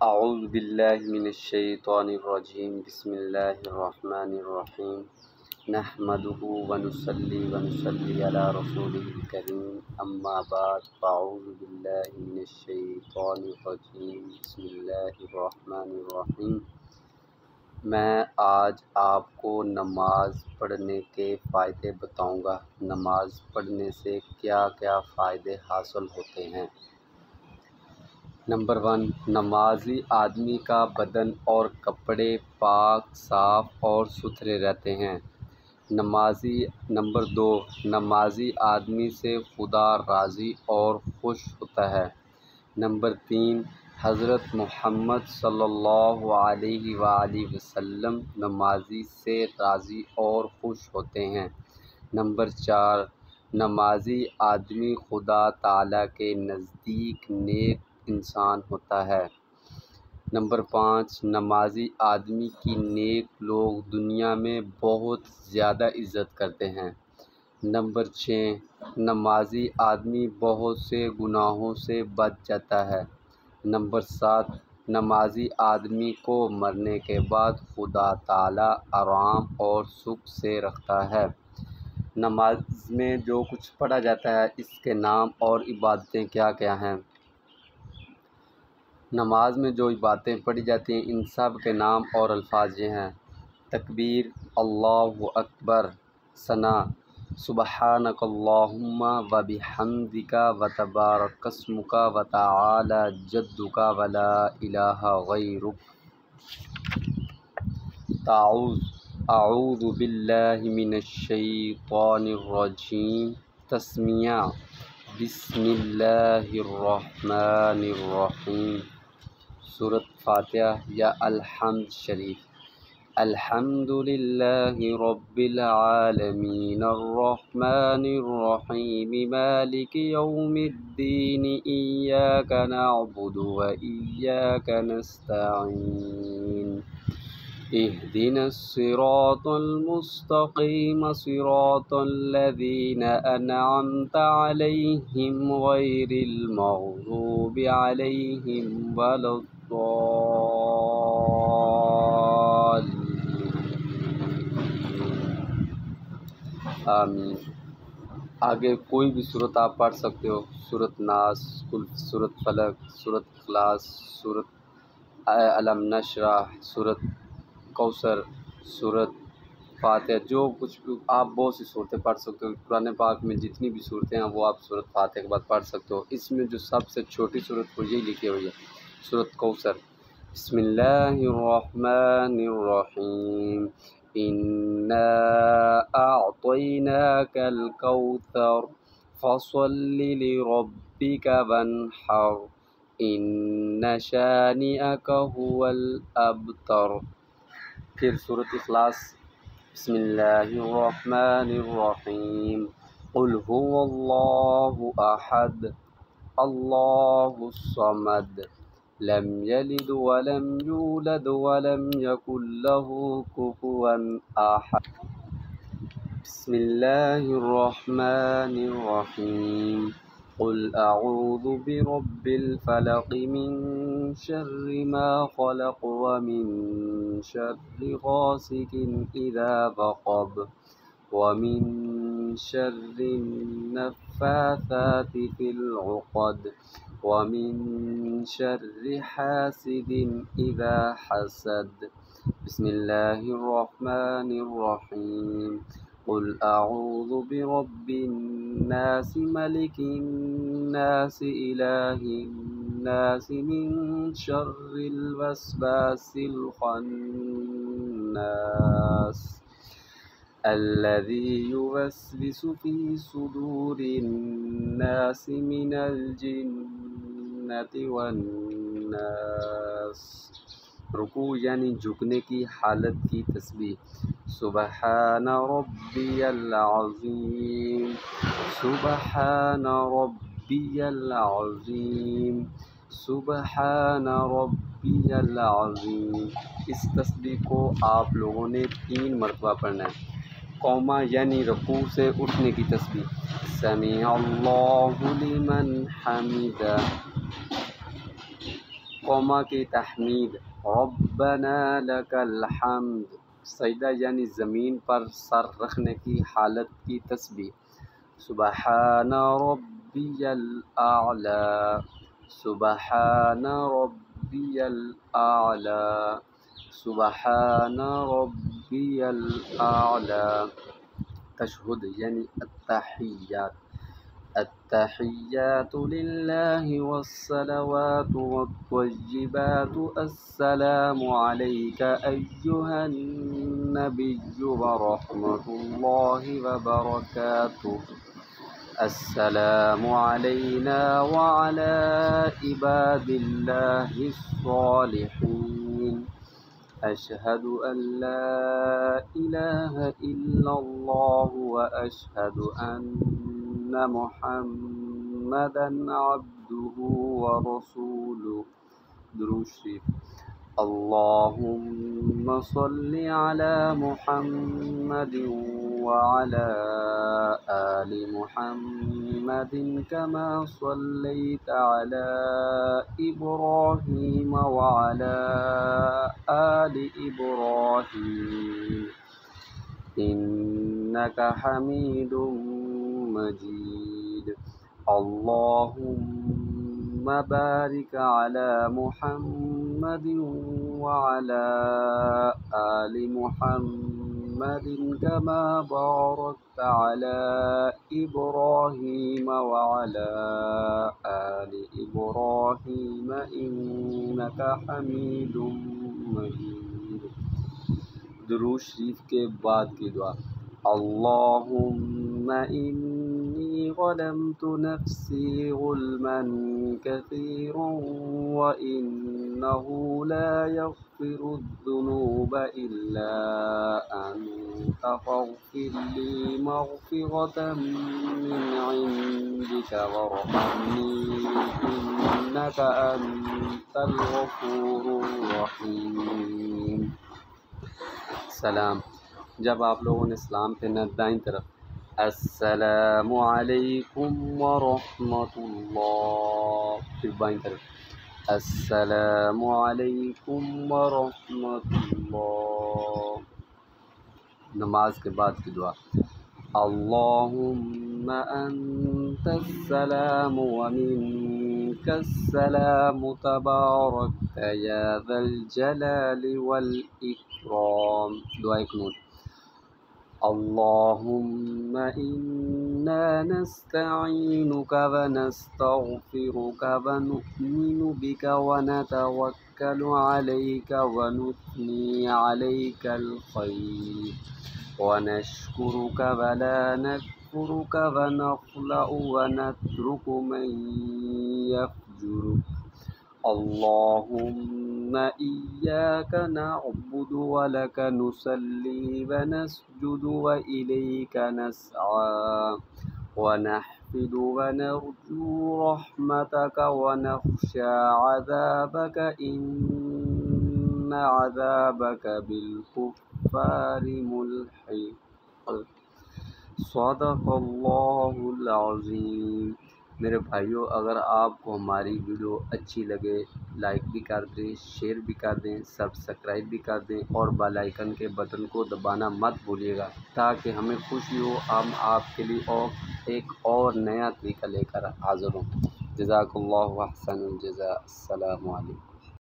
اعوذ باللہ من الشیطان الرجیم بسم اللہ الرحمن الرحیم نحمدہ ونصلی علی رسولہ الکریم اما بعد فاعوذ باللہ من الشیطان الرجیم بسم اللہ الرحمن الرحیم۔ میں آج آپ کو نماز پڑھنے کے فائدے بتاؤں گا۔ نماز پڑھنے سے کیا کیا فائدے حاصل ہوتے ہیں۔ نمبر 1، نمازی آدمی کا بدن اور کپڑے پاک صاف اور ستھرے رہتے ہیں۔ نمبر 2، نمازی آدمی سے خدا راضی اور خوش ہوتا ہے۔ نمبر 3، حضرت محمد صلی اللہ علیہ وآلہ وسلم نمازی سے راضی اور خوش ہوتے ہیں۔ نمبر 4، نمازی آدمی خدا تعالیٰ کے نزدیک نیک انسان ہوتا ہے۔ نمبر 5، نمازی آدمی کی نیک لوگ دنیا میں بہت زیادہ عزت کرتے ہیں۔ نمبر 6، نمازی آدمی بہت سے گناہوں سے بچ جاتا ہے۔ نمبر 7، نمازی آدمی کو مرنے کے بعد خدا تعالیٰ آرام اور سکھ سے رکھتا ہے۔ نماز میں جو کچھ پڑھا جاتا ہے اس کے نام اور عبادتیں کیا کیا ہیں۔ نماز میں جو عبادتیں پڑھی جاتی ہیں ان سب کے نام اور الفاظ یہ ہیں: تکبیر، اللہ اکبر، ثنا، سبحانک اللہم و بحمدک و تبارک اسمک و تعالی جدک و لا الہ غیرک، تعوذ، اعوذ باللہ من الشیطان الرجیم، تسمیہ، بسم اللہ الرحمن الرحیم، سورۃ فاتحہ یا الحمد شریف۔ الحمد للہ رب العالمین الرحمن الرحیم مالک یوم الدین ایاک نعبد و ایاک نستعین اہدنا الصراط المستقیم صراط الذین انعمت علیہم غیر المغضوب علیہم ولا الضالین۔ آمین۔ آگے کوئی بھی سورت آپ پڑھ سکتے ہو، سورۃ ناس، سورۃ فلق، سورۃ اخلاص، سورۃ الم نشرح، سورۃ کوثر، سورۃ فاتحہ، جو کچھ بھی آپ بہت سی صورتیں پڑھ سکتے ہو۔ قرآن پاک میں جتنی بھی صورتیں ہیں وہ آپ سورۃ فاتحہ کے بعد پڑھ سکتے ہو۔ اس میں جو سب سے چھوٹی صورت وہ یہی لکھی ہوئی ہے، سورۃ کوثر۔ بسم اللہ الرحمن الرحیم، انا اعطیناک الکوثر فصل لربک وانحر ان شانئک هو الابتر۔ پھر سورۃ اخلاص، بسم اللہ الرحمن الرحیم، قل هو اللہ احد اللہ الصمد لم یلد ولم یولد ولم یکن له کفوا احد۔ بسم اللہ الرحمن الرحیم، قل اعوذ برب الفلق من شر ما خلق ومن شر غاسق اذا وقب ومن شر النفاثات في العقد ومن شر حاسد اذا حسد۔ بسم اللہ الرحمن الرحیم، قل اعوذ برب الناس ملک الناس الہ الناس من شر الوسواس الخناس الذی یوسوس فی صدور الناس من الجنۃ والناس۔ رکوع یعنی جھکنے کی حالت کی تسبیح، سبحان ربی العظیم، سبحان ربی العظیم، سبحان ربی العظیم۔ اس تسبیح کو آپ لوگوں نے 3 مرتبہ پڑھنا ہے۔ قوما یعنی رکوع سے اٹھنے کی تسبیح، سمیع اللہ لمن حمدہ، قوما کی تحمید، ربنا لک الحمد، سجدہ یعنی زمین پر سر رکھنے کی حالت کی تسبیح، سبحان ربی الاعلی، سبحان ربی الاعلی، سبحان ربی الاعلی، تشہد یعنی التحیات، التحیات للہ والصلوات والطیبات، السلام علیک ایہا النبی ورحمۃ اللہ وبرکاتہ، السلام علینا وعلی عباد اللہ الصالحین، اشہد ان لا الہ الا اللہ واشہد ان محمدا عبدہ ورسولہ، درود شریف، اللہم صل علی محمد وعلی آل محمد کما صلیت علی ابراہیم وعلی آل ابراہیم انک حمید مجید، اللہم بارک علی محمد وعلی آل محمد کما بارکت علی ابراہیم وعلی آل ابراہیم انک حمید مجید۔ درود شریف کے بعد کی دعا، اللہم انی ظلمت نفسی ظلما کثیرا وانہ لا یغفر الذنوب الا انت فاغفر لی مغفرۃ من عندک وارحمنی انک انت الغفور الرحیم۔ سلام، جب آپ لوگوں نے سلام پھیرنا دائیں طرف، السلام علیکم ورحمۃ اللہ، پھر بائیں طرف، السلام علیکم ورحمۃ اللہ۔ نماز کے بعد کی دعا، اللہم انت السلام ومنک السلام تبارکت یا ذا الجلال والاکرام، دعائے قنوت، اللہم انا نستعینک ونستغفرک ونؤمن بک ونتوکل علیک ونثنی علیک الخیر ونشکرک ولا نکفرک ونخلع ونترک من یفجرک، اللہم ایاک نعبد ولک نصلی ونسجد وإلیک نسعی ونحفد ونرجو رحمتک ونخشی عذابک ان عذابک بالکفار ملحق، صدق اللہ العظیم۔ میرے بھائیوں، اگر آپ کو ہماری ویڈیو اچھی لگے لائک بھی کر دیں، شیئر بھی کر دیں، سبسکرائب بھی کر دیں اور بیل آئیکن کے بٹن کو دبانا مت بھولیے گا تاکہ ہمیں خوشی ہو ہم آپ کے لیے ایک اور نیا طریقہ لے کر حاضر ہوں۔ جزاک اللہ احسن الجزاء، السلام علیکم۔